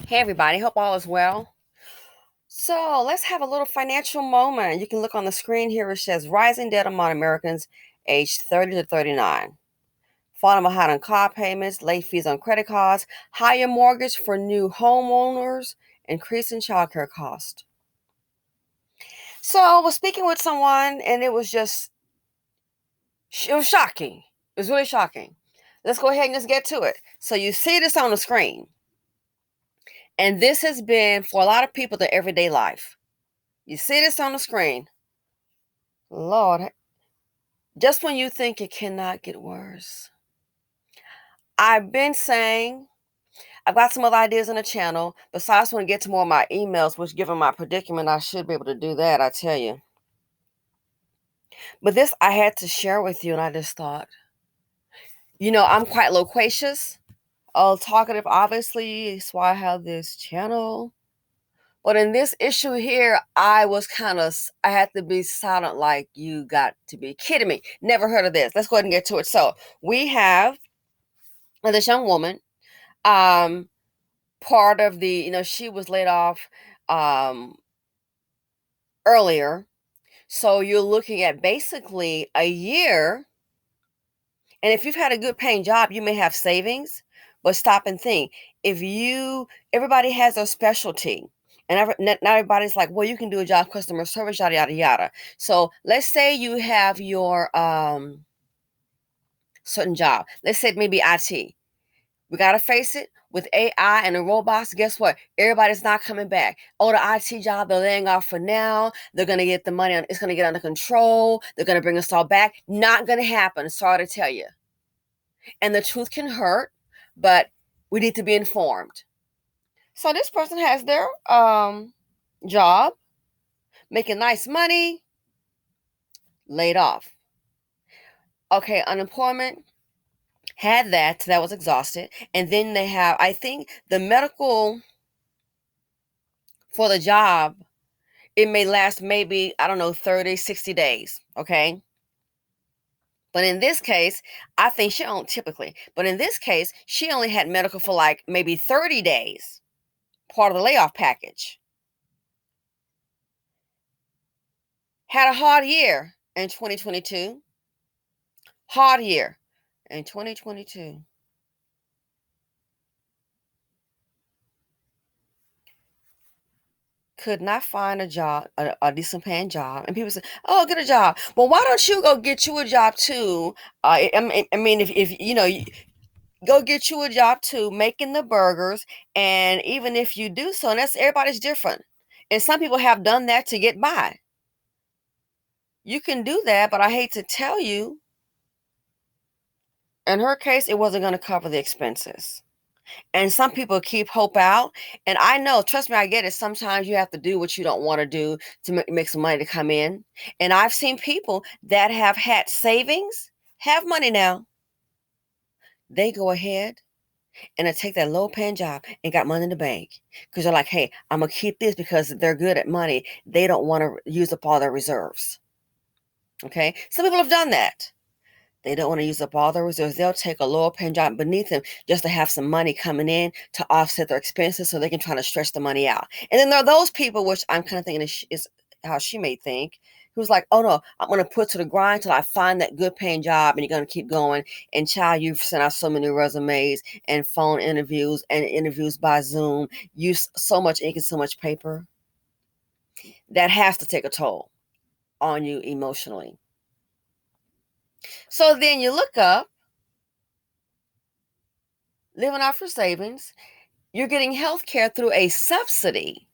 Hey everybody, hope all is well. So let's have a little financial moment. You can look on the screen here. It says rising debt among Americans aged 30 to 39. Falling behind on car payments, late fees on credit cards, higher mortgage for new homeowners, increasing childcare cost. So I was speaking with someone and it was shocking. It was really shocking. Let's go ahead and just get to it. So you see this on the screen. And this has been for a lot of people their everyday life. You see this on the screen. Lord, just when you think it cannot get worse. I've been saying, I've got some other ideas on the channel. Besides, when I get to more of my emails, which given my predicament, I should be able to do that, I tell you. But this I had to share with you, and I just thought, I'm quite loquacious, talkative, obviously. That's why I have this channel. But in this issue here, I had to be silent like, you got to be kidding me. Never heard of this. Let's go ahead and get to it. So we have this young woman, um, part of she was laid off um, earlier. So you're looking at basically a year. And if you've had a good paying job, you may have savings, but stop and think. Everybody has their specialty. And not everybody's like, well, you can do a job, customer service, yada, yada, yada. So let's say you have your certain job. Let's say maybe IT. We got to face it, with AI and the robots, guess what? Everybody's not coming back. Oh, the IT job, they're laying off for now. They're going to get the money, it's going to get under control. They're going to bring us all back. Not going to happen. Sorry to tell you. And the truth can hurt, but we need to be informed. So this person has their job, making nice money, laid off. Okay, unemployment, had that was exhausted. And then they have, I think, the medical for the job, it may last maybe, I don't know, 30, 60 days. Okay. But in this case, I think but in this case, she only had medical for like maybe 30 days, part of the layoff package. Had a hard year in 2022. Hard year in 2022. Could not find a job, a decent paying job. And people say, oh, get a job. Well, why don't you go get you a job too? I mean, if go get you a job too, making the burgers. And even if you do so, and everybody's different. And some people have done that to get by. You can do that, but I hate to tell you, in her case, it wasn't going to cover the expenses. And some people keep hope out. And I know, trust me, I get it. Sometimes you have to do what you don't want to do to make some money to come in. And I've seen people that have had savings, have money now. They go ahead and I take that low paying job and got money in the bank because they're like, hey, I'm going to keep this because they're good at money. They don't want to use up all their reserves. Okay. Some people have done that. They don't want to use up all their reserves. They'll take a lower paying job beneath them just to have some money coming in to offset their expenses so they can try to stretch the money out. And then there are those people, which I'm kind of thinking is how she may think, who's like, oh no, I'm going to put to the grind till I find that good paying job, and you're going to keep going. And child, you've sent out so many resumes and phone interviews and interviews by Zoom. Use so much ink and so much paper. That has to take a toll on you emotionally. So then you look up, living off your savings, you're getting health care through a subsidy.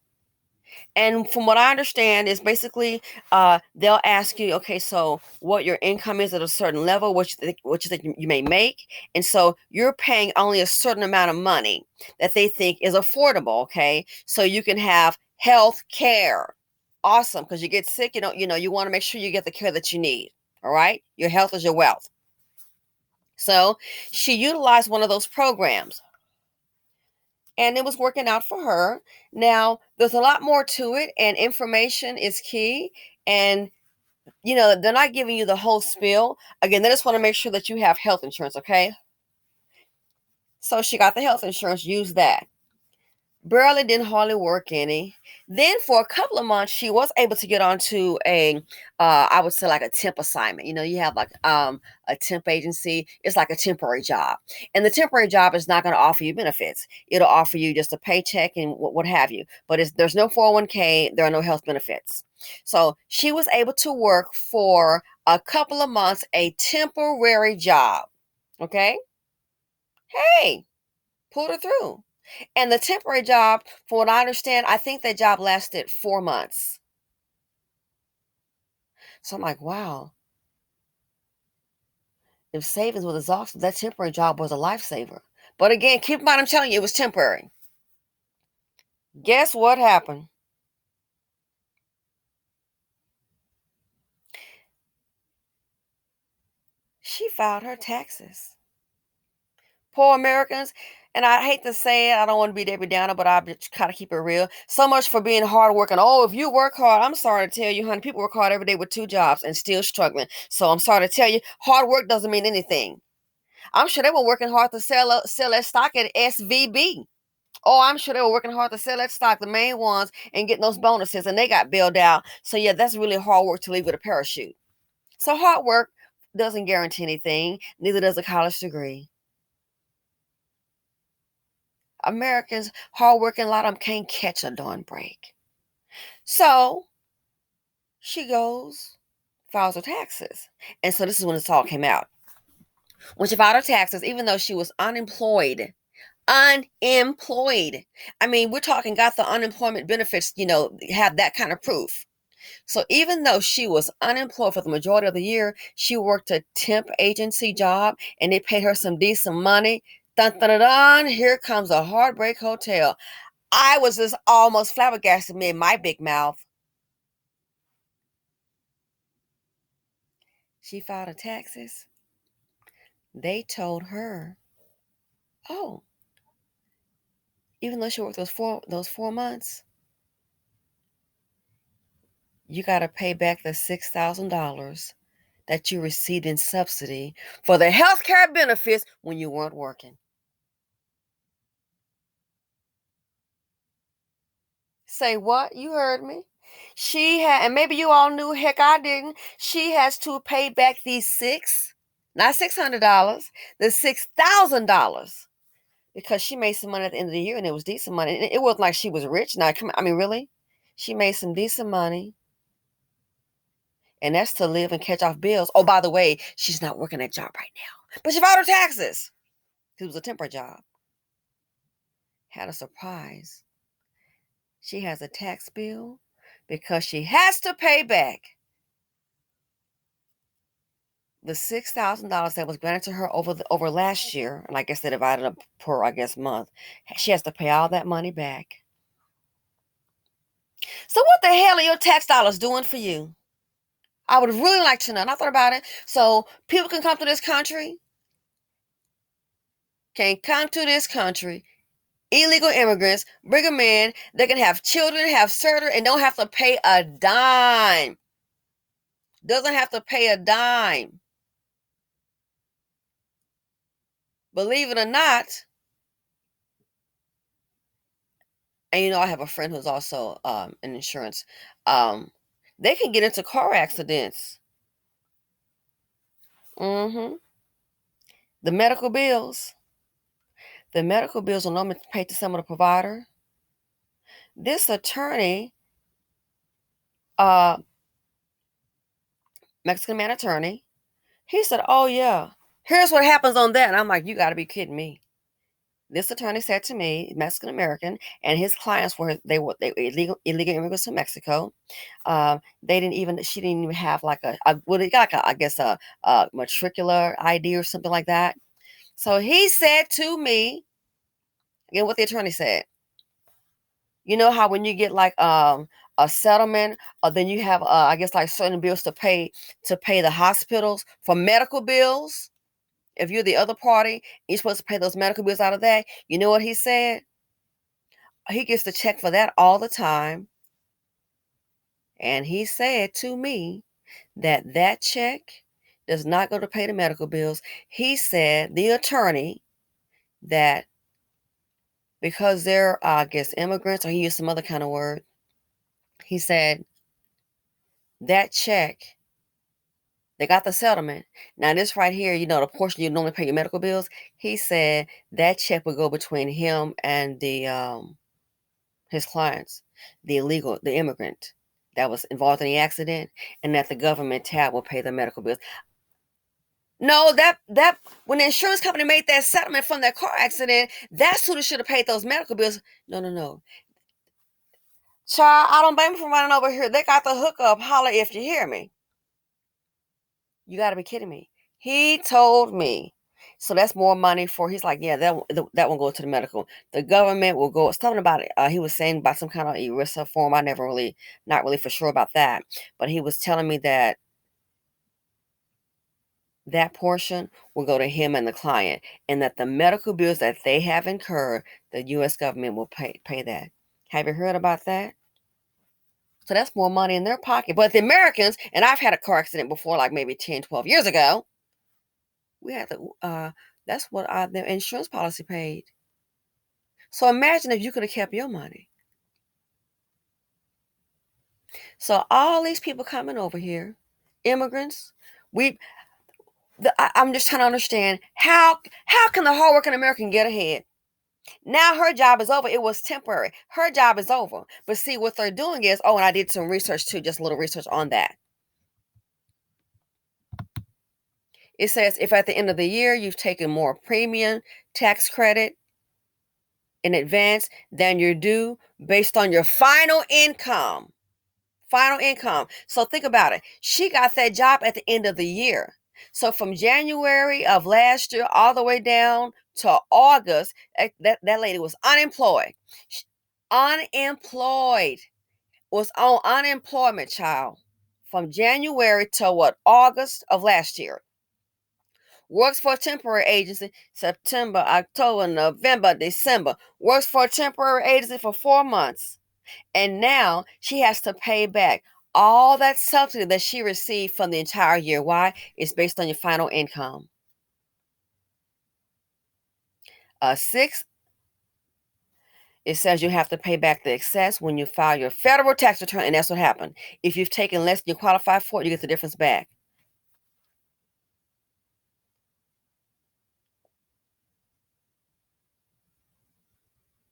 And from what I understand is basically they'll ask you, okay, so what your income is at a certain level, what you think you may make. And so you're paying only a certain amount of money that they think is affordable, okay? So you can have health care. Awesome, because you get sick, you want to make sure you get the care that you need. All right? Your health is your wealth. So she utilized one of those programs, and it was working out for her. Now, there's a lot more to it, and information is key. And, they're not giving you the whole spiel. Again, they just want to make sure that you have health insurance, okay? So she got the health insurance, used that. barely didn't hardly work any. Then for a couple of months, she was able to get onto I would say like a temp assignment. You have like a temp agency. It's like a temporary job, and the temporary job is not going to offer you benefits. It'll offer you just a paycheck and what have you. But there's no 401k. There are no health benefits. So she was able to work for a couple of months, a temporary job. Okay, hey, pulled her through. And the temporary job, from what I understand, I think that job lasted 4 months. So I'm like, wow, if savings was exhausted, that temporary job was a lifesaver. But again, keep in mind, I'm telling you, it was temporary. Guess what happened? She filed her taxes. Poor Americans. And I hate to say it, I don't want to be Debbie Downer, but I just kind of keep it real. So much for being hardworking. Oh, if you work hard, I'm sorry to tell you, honey, people work hard every day with 2 jobs and still struggling. So I'm sorry to tell you, hard work doesn't mean anything. I'm sure they were working hard to sell that stock at SVB. Oh, I'm sure they were working hard to sell that stock, the main ones, and getting those bonuses, and they got bailed out. So yeah, that's really hard work to leave with a parachute. So hard work doesn't guarantee anything. Neither does a college degree. Americans, hard working, a lot of them can't catch a darn break. So she goes, files her taxes, and so this is when this all came out. When she filed her taxes, even though she was unemployed. I mean, we're talking got the unemployment benefits, have that kind of proof. So even though she was unemployed for the majority of the year, she worked a temp agency job and they paid her some decent money. Dun, dun, dun, dun, here comes a heartbreak hotel. I was just almost flabbergasted me in my big mouth. She filed her taxes. They told her, oh, even though she worked those four months, you got to pay back the $6,000 that you received in subsidy for the health care benefits when you weren't working. Say what? You heard me. She had, and maybe you all knew, heck, I didn't. She has to pay back these not $600, the $6,000 because she made some money at the end of the year and it was decent money. It wasn't like she was rich. Now, come on, I mean, really? She made some decent money, and that's to live and catch off bills. Oh, by the way, she's not working that job right now, but she filed her taxes. It was a temporary job. Had a surprise. She has a tax bill because she has to pay back the $6,000 that was granted to her over last year, and I guess they divided up per month. She has to pay all that money back. So what the hell are your tax dollars doing for you? I would really like to know. And I thought about it. So people can come to this country, illegal immigrants, bring them in. They can have children, have surgery, and don't have to pay a dime. Doesn't have to pay a dime. Believe it or not, and I have a friend who's also in insurance. They can get into car accidents. hmm The medical bills. The medical bills will normally pay to some of the provider. This attorney, uh, Mexican man attorney, he said, "Oh yeah, here's what happens on that." And I'm like, "You got to be kidding me." This attorney said to me, Mexican American, and his clients were illegal immigrants from Mexico. She didn't even have like they got like I guess a matricular ID or something like that. So he said to me, again, what the attorney said. You know how when you get like a settlement, or then you have I guess like certain bills to pay the hospitals for medical bills. If you're the other party, you're supposed to pay those medical bills out of that. You know what he said? He gets the check for that all the time. And he said to me that check does not go to pay the medical bills. He said, the attorney, that because they're, I guess, immigrants, or he used some other kind of word. He said that check, they got the settlement. Now, this right here, the portion you normally pay your medical bills, he said that check would go between him and his clients, the immigrant that was involved in the accident, and that the government tab will pay the medical bills. No, that when the insurance company made that settlement from that car accident, that's who should have paid those medical bills. No, no, no. Child, I don't blame him for running over here. They got the hookup. Holler if you hear me. You got to be kidding me. He told me. So that's more money for. He's like, yeah, that won't go to the medical. The government will go. Something about it. He was saying about some kind of ERISA form. I never really, not really for sure about that. But he was telling me that that portion will go to him and the client, and that the medical bills that they have incurred, the U.S. government will pay that. Have you heard about that? So that's more money in their pocket. But the Americans, and I've had a car accident before, like maybe 10, 12 years ago. We had to, that's what the insurance policy paid. So imagine if you could have kept your money. So all these people coming over here, immigrants, I'm just trying to understand how can the hardworking American get ahead? Now her job is over. It was temporary. Her job is over. But see, what they're doing is, and I did some research too, just a little research on that. It says if at the end of the year you've taken more premium tax credit in advance than you're due based on your final income. Final income. So think about it. She got that job at the end of the year. So from January of last year all the way down to August, that lady was unemployed. Unemployed. Was on unemployment, child. From January to what? August of last year. Works for a temporary agency September, October, November, December. Works for a temporary agency for 4 months. And now she has to pay back all that subsidy that she received from the entire year. Why? It's based on your final income. Six, it says you have to pay back the excess when you file your federal tax return, and that's what happened. If you've taken less than you qualify for it, you get the difference back.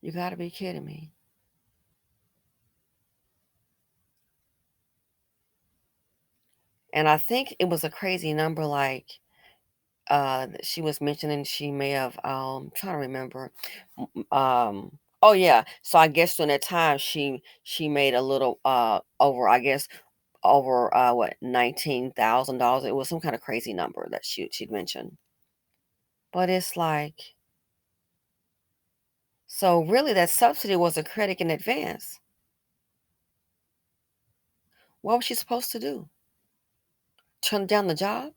You got to be kidding me. And I think it was a crazy number, like she was mentioning she may have trying to remember. Oh yeah. So I guess during that time she made a little over, I guess, over what, $19,000. It was some kind of crazy number that she'd mentioned. But it's like, so really that subsidy was a credit in advance. What was she supposed to do? Turn down the job?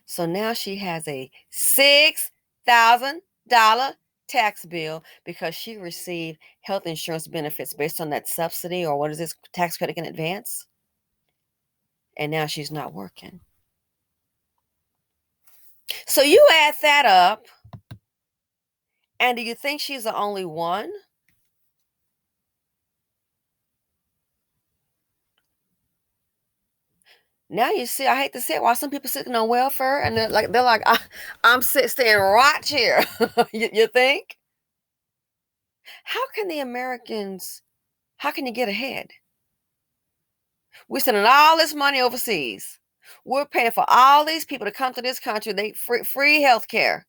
So now she has a $6,000 tax bill because she received health insurance benefits based on that subsidy, or what is this, tax credit in advance? And now she's not working. So you add that up, and do you think she's the only one? Now you see, I hate to say it, why some people sitting on welfare and they're like, I'm staying right here. You think? How can the Americans? How can you get ahead? We're sending all this money overseas. We're paying for all these people to come to this country. They free health care.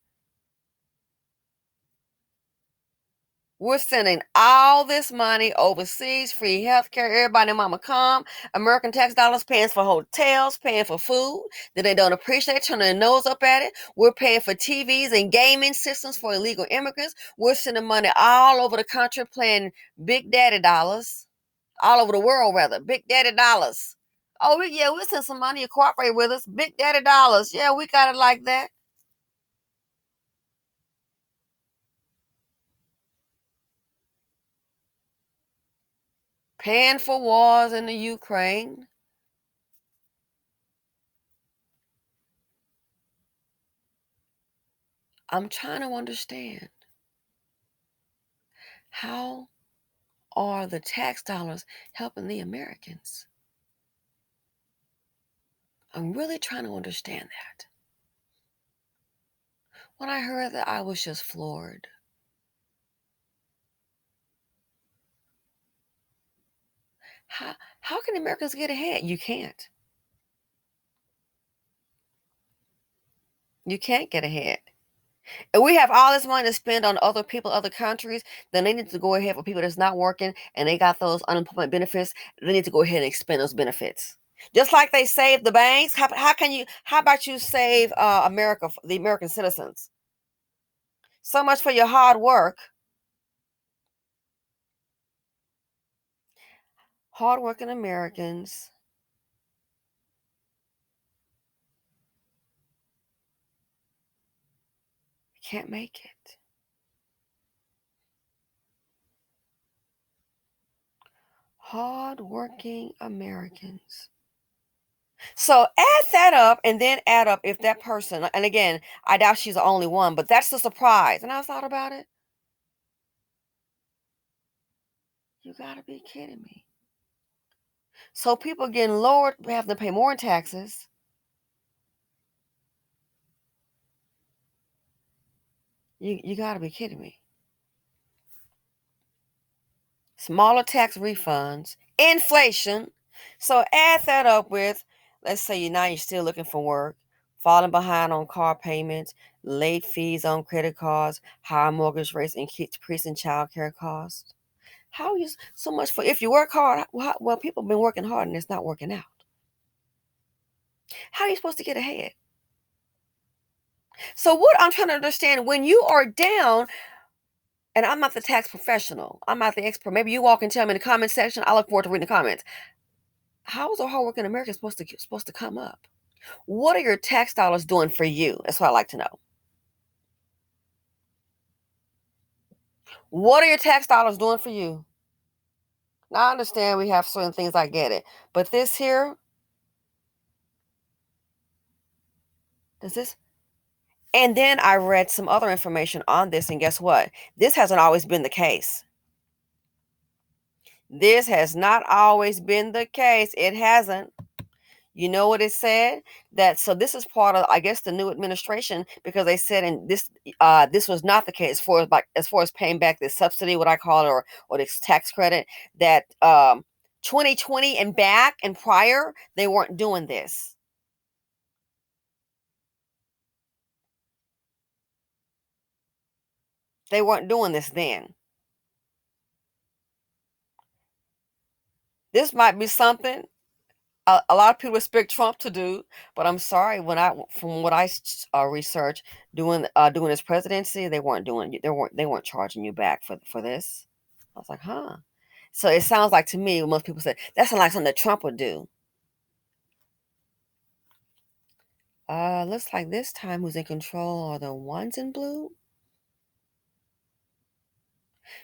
We're sending all this money overseas, free health care. Everybody and mama come. American tax dollars paying for hotels, paying for food that they don't appreciate, turning their nose up at it. We're paying for TVs and gaming systems for illegal immigrants. We're sending money all over the country, playing Big Daddy dollars. All over the world, rather. Big Daddy dollars. Oh, we'll send some money to cooperate with us. Big Daddy dollars. Yeah, we got it like that. Paying for wars in the Ukraine. I'm trying to understand. How are the tax dollars helping the Americans? I'm really trying to understand that. When I heard that, I was just floored. How can Americans get ahead? You can't. You can't get ahead. And we have all this money to spend on other people, other countries. Then they need to go ahead for people that's not working and they got those unemployment benefits. They need to go ahead and expend those benefits. Just like they saved the banks. How about you save America, the American citizens? So much for your hard work. Hardworking Americans can't make it. Hardworking Americans. So add that up and then add up if that person, and again, I doubt she's the only one, but that's the surprise. And I thought about it. You gotta be kidding me. So people getting lowered, having to pay more in taxes. You gotta be kidding me. Smaller tax refunds, inflation. So add that up with, let's say you're still looking for work, falling behind on car payments, late fees on credit cards, higher mortgage rates, and increasing child care costs. How you so much for if you work hard? Well, people have been working hard and it's not working out. How are you supposed to get ahead? So what I'm trying to understand, when you are down, and I'm not the tax professional, I'm not the expert. Maybe you all can tell me in the comment section. I look forward to reading the comments. How is a hardworking American supposed to come up? What are your tax dollars doing for you? That's what I like to know. What are your tax dollars doing for you? Now I understand we have certain things, I get it, but this here, does this? And then I read some other information on this, and guess what? This hasn't always been the case. This has not always been the case. It hasn't. You know what it said? That so this is part of, I guess, the new administration, because they said in this was not the case for like as far as paying back this subsidy, what I call it, or this tax credit, that 2020 and back and prior, they weren't doing this. They weren't doing this then. This might be something a lot of people expect Trump to do, but I'm sorry, from what I researched doing his presidency, they weren't doing they weren't charging you back for this. I was like, huh. So it sounds like to me, most people say that sounds like something that Trump would do. Looks like this time who's in control are the ones in blue.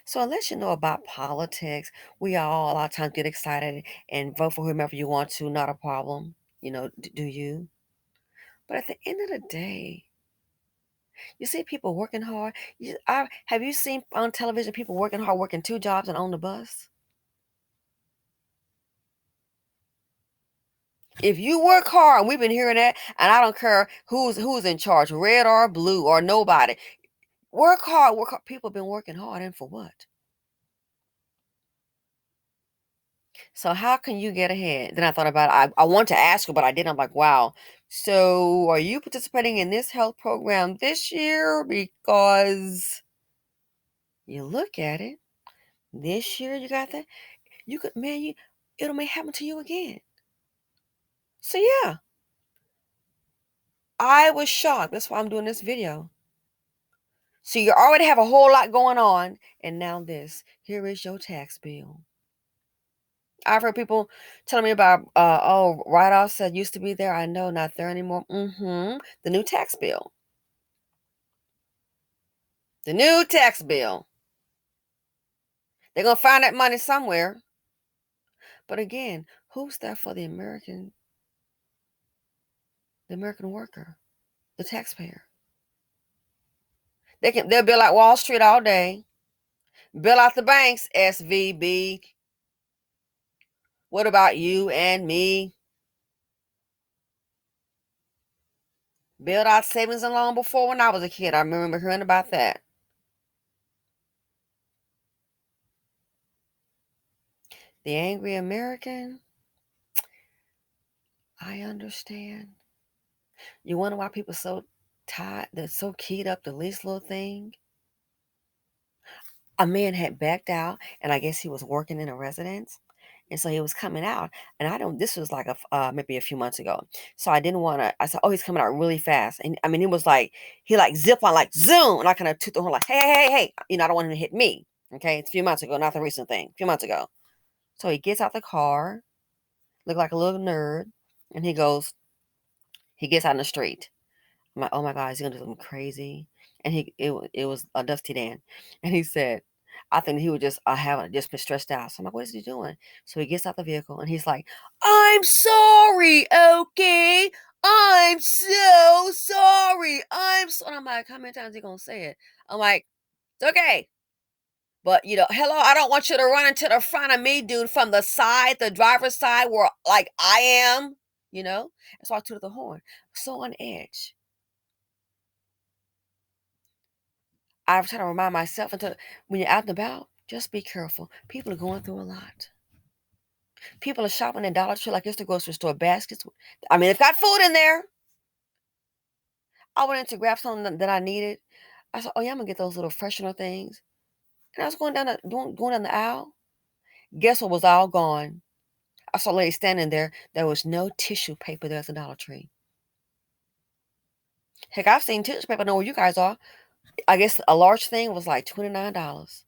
So unless you know about politics, we all a lot of times get excited and vote for whomever you want to, not a problem. Do you? But at the end of the day, you see people working hard. Have you seen on television people working hard, working two jobs and on the bus? If you work hard, and we've been hearing that, and I don't care who's in charge, red or blue or nobody. Work hard, work hard. People have been working hard, and for what? So how can you get ahead? Then I thought about it. I want to ask her, but I didn't. I'm like, wow. So are you participating in this health program this year? Because you look at it, this year you got that. You could, man, it'll may happen to you again. So yeah, I was shocked. That's why I'm doing this video. So you already have a whole lot going on, and now this. Here is your tax bill. I've heard people telling me about, oh, write-offs that used to be there. I know, not there anymore. The new tax bill. The new tax bill. They're gonna find that money somewhere. But again, who's there for the American worker, the taxpayer? They'll be like Wall Street all day. Bill out the banks, SVB. What about you and me? Build out savings and loan before when I was a kid. I remember hearing about that. The angry American, I understand. You wonder why people so tired, they're so keyed up the least little thing. A man had backed out, and I guess he was working in a residence, and so he was coming out. And I don't. This was like maybe a few months ago, so I didn't want to. I said, "Oh, he's coming out really fast," and I mean, it was like he like zip on like zoom, and I kind of took the horn like, "Hey, hey, hey, hey!" You know, I don't want him to hit me. Okay, it's a few months ago, not the recent thing. A few months ago. So he gets out the car, look like a little nerd, and he gets out in the street. I'm like, oh my God, is he gonna do something crazy? And it was a Dusty Dan, and he said, I think he was just having just been stressed out. So I'm like, what is he doing? So he gets out the vehicle and he's like, I'm sorry, okay, I'm so sorry, And I'm like, how many times he gonna say it? I'm like, it's okay. But hello, I don't want you to run into the front of me, dude, from the side, the driver's side, where like I am, you know. And so I tooted the horn, so on edge. I was trying to remind myself until when you're out and about, just be careful. People are going through a lot. People are shopping at Dollar Tree like it's the grocery store baskets. I mean, they've got food in there. I went in to grab something that I needed. I said, "Oh yeah, I'm gonna get those little freshener things." And I was going down the aisle. Guess what was all gone? I saw a lady standing there. There was no tissue paper there at the Dollar Tree. Heck, I've seen tissue paper. I know where you guys are. I guess a large thing was like $29.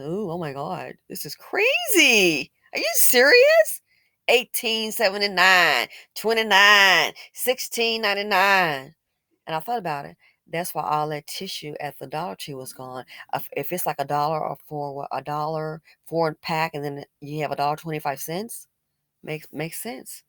Ooh, oh my God. This is crazy. Are you serious? 18.79, 29, 16.99. And I thought about it. That's why all that tissue at the Dollar Tree was gone. If it's like a dollar or a dollar for a pack, and then you have $1.25, makes sense.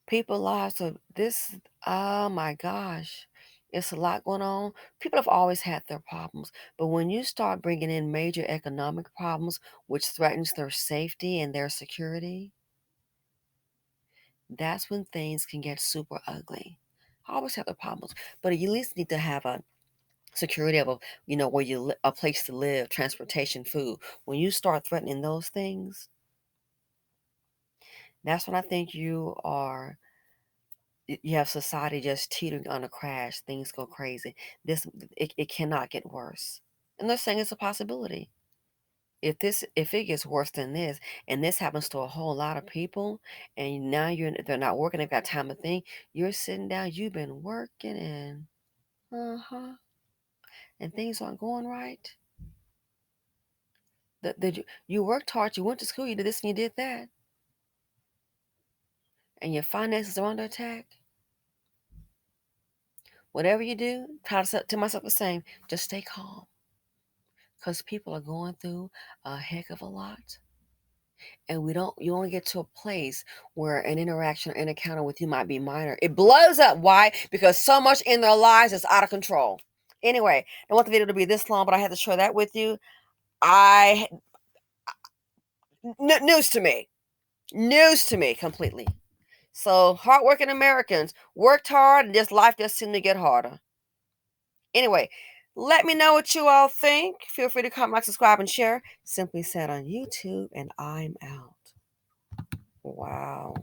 People lives. So this, oh my gosh, it's a lot going on. People have always had their problems, but when you start bringing in major economic problems, which threatens their safety and their security, that's when things can get super ugly. I always have the problems, but you at least need to have a security of where a place to live, transportation, food. When you start threatening those things, that's when I think you have society just teetering on a crash. Things go crazy. It cannot get worse. And they're saying it's a possibility. If it gets worse than this, and this happens to a whole lot of people, and now they're not working, they've got time to think, you're sitting down, you've been working, and and things aren't going right. You worked hard, you went to school, you did this and you did that, and your finances are under attack. Whatever you do, try to tell myself the same. Just stay calm. Because people are going through a heck of a lot. And you only get to a place where an interaction or an encounter with you might be minor. It blows up. Why? Because so much in their lives is out of control. Anyway, I don't want the video to be this long, but I had to share that with you. I news to me. News to me completely. So hardworking Americans worked hard and this life just seemed to get harder. Anyway, let me know what you all think. Feel free to comment, like, subscribe, and share. Simply Said on YouTube, and I'm out. Wow.